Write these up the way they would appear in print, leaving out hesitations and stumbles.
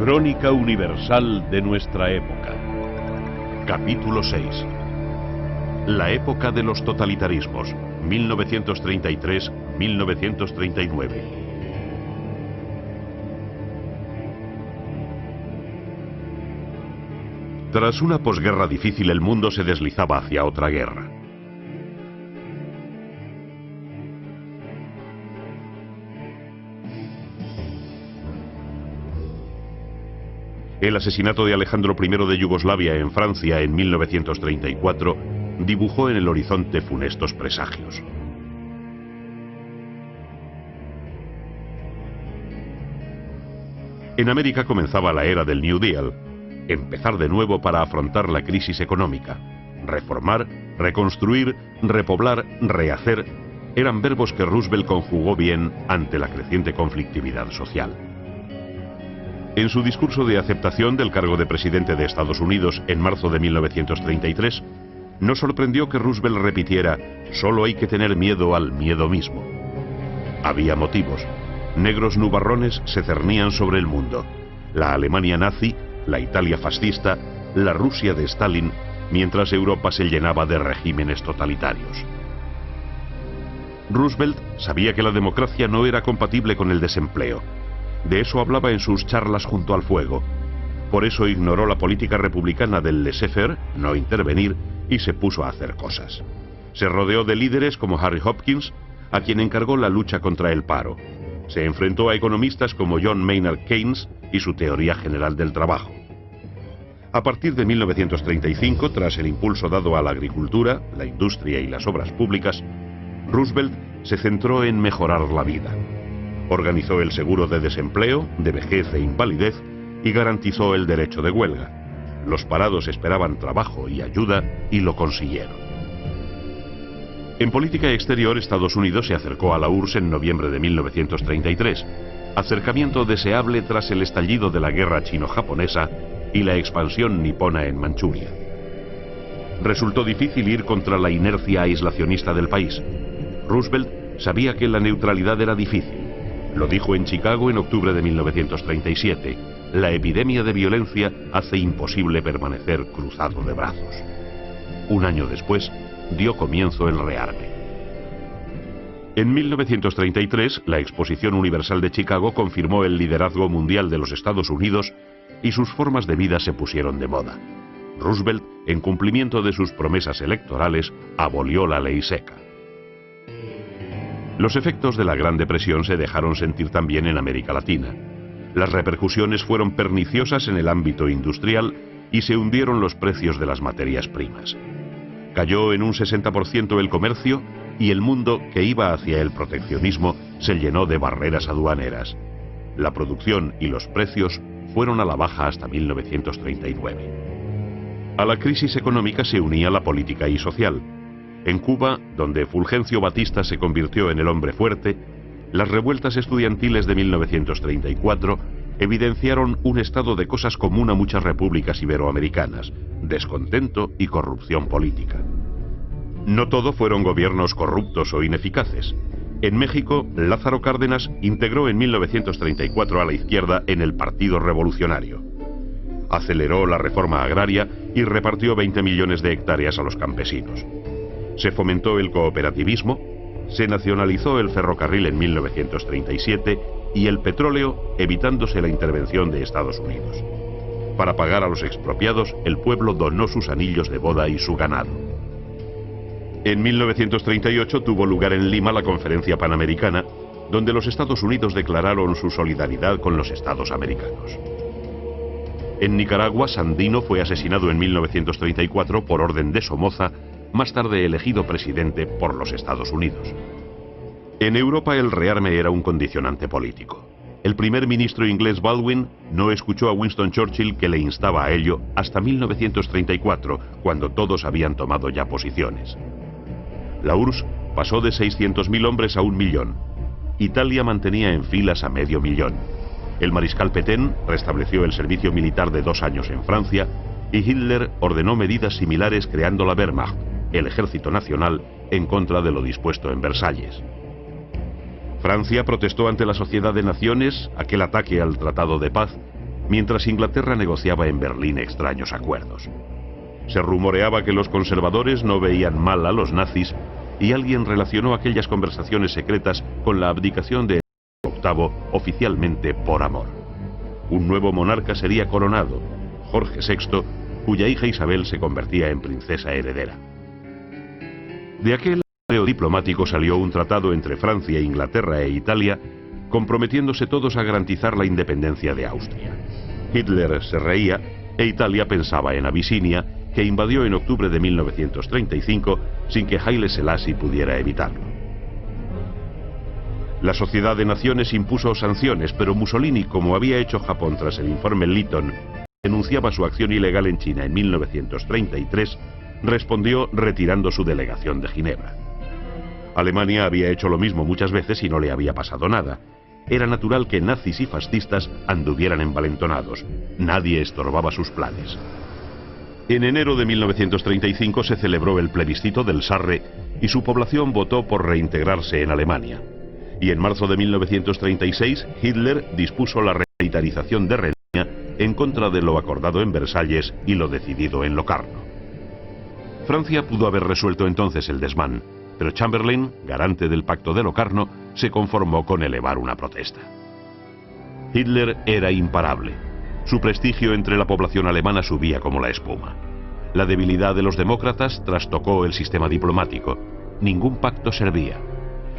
Crónica universal de nuestra época. Capítulo 6. La época de los totalitarismos, 1933-1939. Tras una posguerra difícil, el mundo se deslizaba hacia otra guerra. El asesinato de Alejandro I de Yugoslavia en Francia en 1934 dibujó en el horizonte funestos presagios. En América comenzaba la era del New Deal, empezar de nuevo para afrontar la crisis económica. Reformar, reconstruir, repoblar, rehacer, eran verbos que Roosevelt conjugó bien ante la creciente conflictividad social. En su discurso de aceptación del cargo de presidente de Estados Unidos en marzo de 1933, nos sorprendió que Roosevelt repitiera: "Solo hay que tener miedo al miedo mismo". Había motivos. Negros nubarrones se cernían sobre el mundo. La Alemania nazi, la Italia fascista, la Rusia de Stalin, mientras Europa se llenaba de regímenes totalitarios. Roosevelt sabía que la democracia no era compatible con el desempleo. De eso hablaba en sus charlas junto al fuego. Por eso ignoró la política republicana del laissez-faire, no intervenir, y se puso a hacer cosas. Se rodeó de líderes como Harry Hopkins, a quien encargó la lucha contra el paro. Se enfrentó a economistas como John Maynard Keynes y su teoría general del trabajo. A partir de 1935, tras el impulso dado a la agricultura, la industria y las obras públicas, Roosevelt se centró en mejorar la vida. Organizó el seguro de desempleo, de vejez e invalidez y garantizó el derecho de huelga. Los parados esperaban trabajo y ayuda y lo consiguieron. En política exterior, Estados Unidos se acercó a la URSS en noviembre de 1933, acercamiento deseable tras el estallido de la guerra chino-japonesa y la expansión nipona en Manchuria. Resultó difícil ir contra la inercia aislacionista del país. Roosevelt sabía que la neutralidad era difícil. Lo dijo en Chicago en octubre de 1937. La epidemia de violencia hace imposible permanecer cruzado de brazos. Un año después, dio comienzo el rearme. En 1933, la Exposición Universal de Chicago confirmó el liderazgo mundial de los Estados Unidos y sus formas de vida se pusieron de moda. Roosevelt, en cumplimiento de sus promesas electorales, abolió la ley seca. Los efectos de la Gran Depresión se dejaron sentir también en América Latina. Las repercusiones fueron perniciosas en el ámbito industrial y se hundieron los precios de las materias primas. Cayó en un 60% el comercio y el mundo, que iba hacia el proteccionismo, se llenó de barreras aduaneras. La producción y los precios fueron a la baja hasta 1939. A la crisis económica se unía la política y social. En Cuba, donde Fulgencio Batista se convirtió en el hombre fuerte, las revueltas estudiantiles de 1934 evidenciaron un estado de cosas común a muchas repúblicas iberoamericanas: descontento y corrupción política. No todo fueron gobiernos corruptos o ineficaces. En México, Lázaro Cárdenas integró en 1934 a la izquierda en el Partido Revolucionario. Aceleró la reforma agraria y repartió 20 millones de hectáreas a los campesinos. Se fomentó el cooperativismo, se nacionalizó el ferrocarril en 1937 y el petróleo, evitándose la intervención de Estados Unidos. Para pagar a los expropiados, el pueblo donó sus anillos de boda y su ganado. En 1938 tuvo lugar en Lima la Conferencia Panamericana, donde los Estados Unidos declararon su solidaridad con los Estados americanos. En Nicaragua, Sandino fue asesinado en 1934 por orden de Somoza, más tarde elegido presidente por los Estados Unidos. En Europa el rearme era un condicionante político. El primer ministro inglés Baldwin no escuchó a Winston Churchill, que le instaba a ello, hasta 1934, cuando todos habían tomado ya posiciones. La URSS pasó de 600.000 hombres a 1 millón. Italia mantenía en filas a medio millón. El mariscal Pétain restableció el servicio militar de 2 años en Francia y Hitler ordenó medidas similares creando la Wehrmacht, el ejército nacional, en contra de lo dispuesto en Versalles. Francia protestó ante la Sociedad de Naciones aquel ataque al Tratado de Paz, mientras Inglaterra negociaba en Berlín extraños acuerdos. Se rumoreaba que los conservadores no veían mal a los nazis y alguien relacionó aquellas conversaciones secretas con la abdicación de Enrique VIII oficialmente por amor. Un nuevo monarca sería coronado, Jorge VI, cuya hija Isabel se convertía en princesa heredera. De aquel atreo diplomático salió un tratado entre Francia, Inglaterra e Italia, comprometiéndose todos a garantizar la independencia de Austria. Hitler se reía e Italia pensaba en Abisinia, que invadió en octubre de 1935 sin que Haile Selassie pudiera evitarlo. La Sociedad de Naciones impuso sanciones, pero Mussolini, como había hecho Japón tras el informe Lytton, denunciaba su acción ilegal en China en 1933, respondió retirando su delegación de Ginebra. Alemania había hecho lo mismo muchas veces y no le había pasado nada. Era natural que nazis y fascistas anduvieran envalentonados. Nadie estorbaba sus planes. En enero de 1935 se celebró el plebiscito del Sarre y su población votó por reintegrarse en Alemania. Y en marzo de 1936 Hitler dispuso la remilitarización de Renania en contra de lo acordado en Versalles y lo decidido en Locarno. Francia pudo haber resuelto entonces el desmán, pero Chamberlain, garante del pacto de Locarno, se conformó con elevar una protesta. Hitler era imparable. Su prestigio entre la población alemana subía como la espuma. La debilidad de los demócratas trastocó el sistema diplomático. Ningún pacto servía.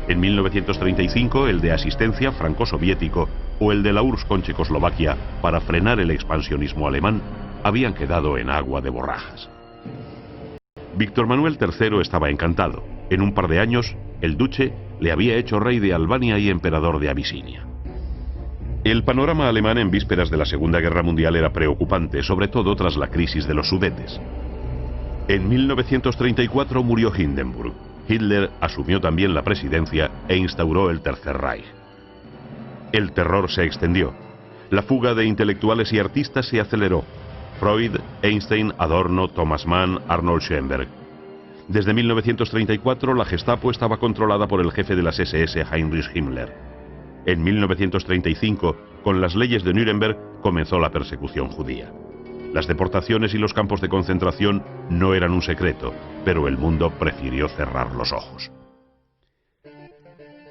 En 1935, el de asistencia franco-soviético o el de la URSS con Checoslovaquia para frenar el expansionismo alemán habían quedado en agua de borrajas. Víctor Manuel III estaba encantado. En un par de años, el duce le había hecho rey de Albania y emperador de Abisinia. El panorama alemán en vísperas de la Segunda Guerra Mundial era preocupante, sobre todo tras la crisis de los Sudetes. En 1934 murió Hindenburg. Hitler asumió también la presidencia e instauró el Tercer Reich. El terror se extendió. La fuga de intelectuales y artistas se aceleró. Freud, Einstein, Adorno, Thomas Mann, Arnold Schoenberg. Desde 1934 la Gestapo estaba controlada por el jefe de las SS, Heinrich Himmler. En 1935, con las leyes de Nuremberg, comenzó la persecución judía. Las deportaciones y los campos de concentración no eran un secreto, pero el mundo prefirió cerrar los ojos.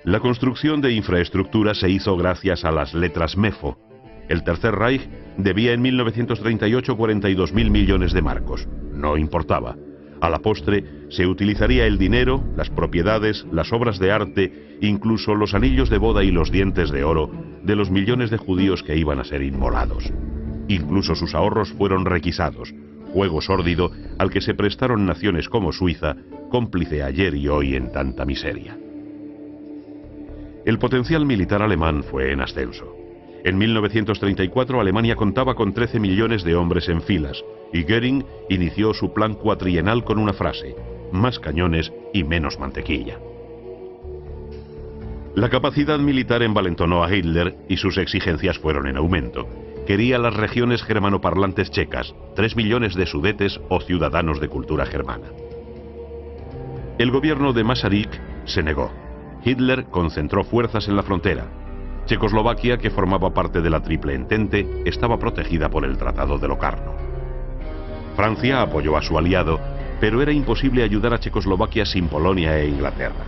La construcción de infraestructura se hizo gracias a las letras MEFO. El Tercer Reich debía en 1938 42.000 millones de marcos. No importaba. A la postre se utilizaría el dinero, las propiedades, las obras de arte, incluso los anillos de boda y los dientes de oro de los millones de judíos que iban a ser inmolados. Incluso sus ahorros fueron requisados, juego sórdido al que se prestaron naciones como Suiza, cómplice ayer y hoy en tanta miseria. El potencial militar alemán fue en ascenso. En 1934 Alemania contaba con 13 millones de hombres en filas, y Göring inició su plan cuatrienal con una frase: más cañones y menos mantequilla. La capacidad militar envalentonó a Hitler y sus exigencias fueron en aumento. Quería las regiones germanoparlantes checas, 3 millones de sudetes o ciudadanos de cultura germana. El gobierno de Masaryk se negó. Hitler concentró fuerzas en la frontera. Checoslovaquia, que formaba parte de la Triple Entente, estaba protegida por el Tratado de Locarno. Francia apoyó a su aliado, pero era imposible ayudar a Checoslovaquia sin Polonia e Inglaterra.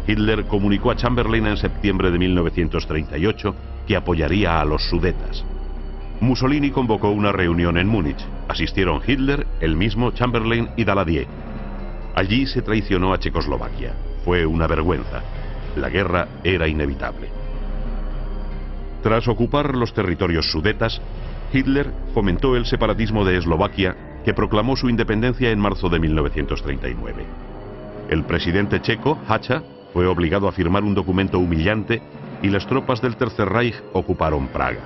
Hitler comunicó a Chamberlain en septiembre de 1938 que apoyaría a los Sudetas. Mussolini convocó una reunión en Múnich. Asistieron Hitler, él mismo, Chamberlain y Daladier. Allí se traicionó a Checoslovaquia. Fue una vergüenza. La guerra era inevitable. Tras ocupar los territorios sudetas, Hitler fomentó el separatismo de Eslovaquia, que proclamó su independencia en marzo de 1939. El presidente checo, Hacha, fue obligado a firmar un documento humillante y las tropas del Tercer Reich ocuparon Praga.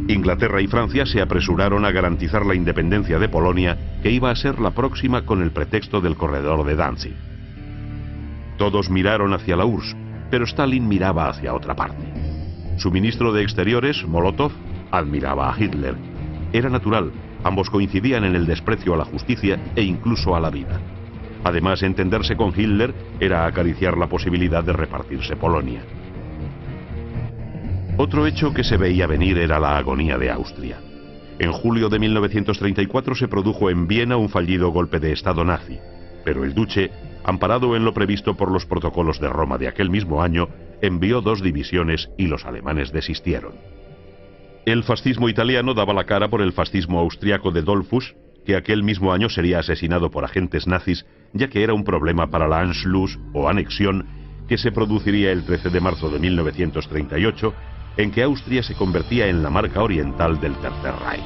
Inglaterra y Francia se apresuraron a garantizar la independencia de Polonia, que iba a ser la próxima con el pretexto del corredor de Danzig. Todos miraron hacia la URSS, pero Stalin miraba hacia otra parte. Su ministro de Exteriores, Molotov, admiraba a Hitler. Era natural, ambos coincidían en el desprecio a la justicia e incluso a la vida. Además, entenderse con Hitler era acariciar la posibilidad de repartirse Polonia. Otro hecho que se veía venir era la agonía de Austria. En julio de 1934 se produjo en Viena un fallido golpe de Estado nazi, pero el duce, amparado en lo previsto por los protocolos de Roma de aquel mismo año, envió 2 divisiones y los alemanes desistieron. El fascismo italiano daba la cara por el fascismo austriaco de Dollfuss, que aquel mismo año sería asesinado por agentes nazis, ya que era un problema para la Anschluss o anexión que se produciría el 13 de marzo de 1938, en que Austria se convertía en la marca oriental del Tercer Reich.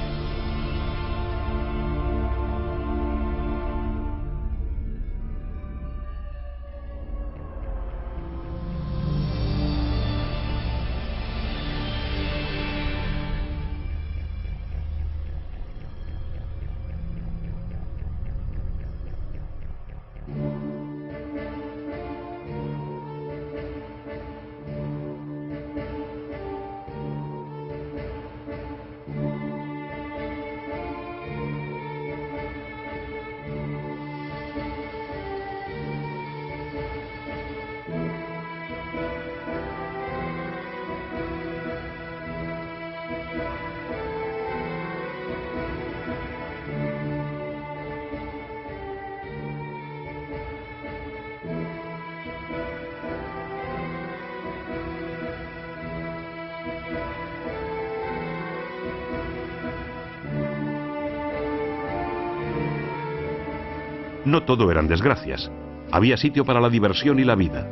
No todo eran desgracias. Había sitio para la diversión y la vida.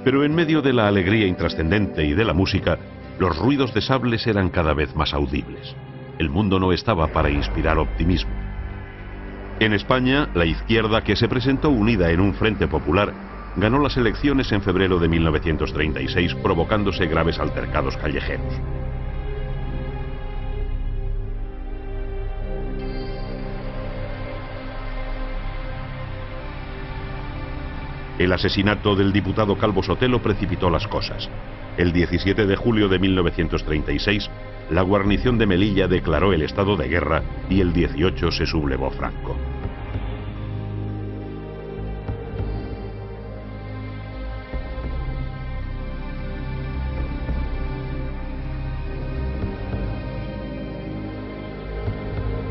Pero en medio de la alegría intrascendente y de la música, los ruidos de sables eran cada vez más audibles. El mundo no estaba para inspirar optimismo. En España, la izquierda, que se presentó unida en un frente popular, ganó las elecciones en febrero de 1936, provocándose graves altercados callejeros. El asesinato del diputado Calvo Sotelo precipitó las cosas. El 17 de julio de 1936, la guarnición de Melilla declaró el estado de guerra y el 18 se sublevó Franco.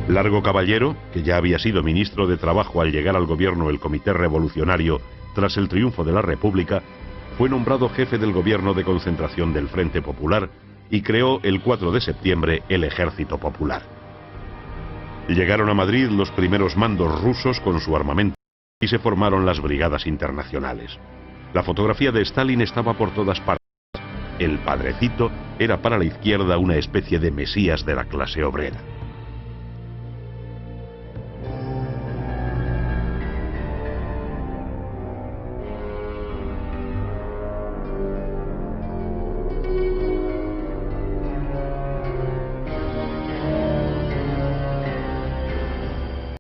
Largo Caballero, que ya había sido ministro de Trabajo al llegar al gobierno el Comité Revolucionario tras el triunfo de la República, fue nombrado jefe del gobierno de concentración del Frente Popular y creó el 4 de septiembre el Ejército Popular. Llegaron a Madrid los primeros mandos rusos con su armamento y se formaron las brigadas internacionales. La fotografía de Stalin estaba por todas partes. El padrecito era para la izquierda una especie de mesías de la clase obrera.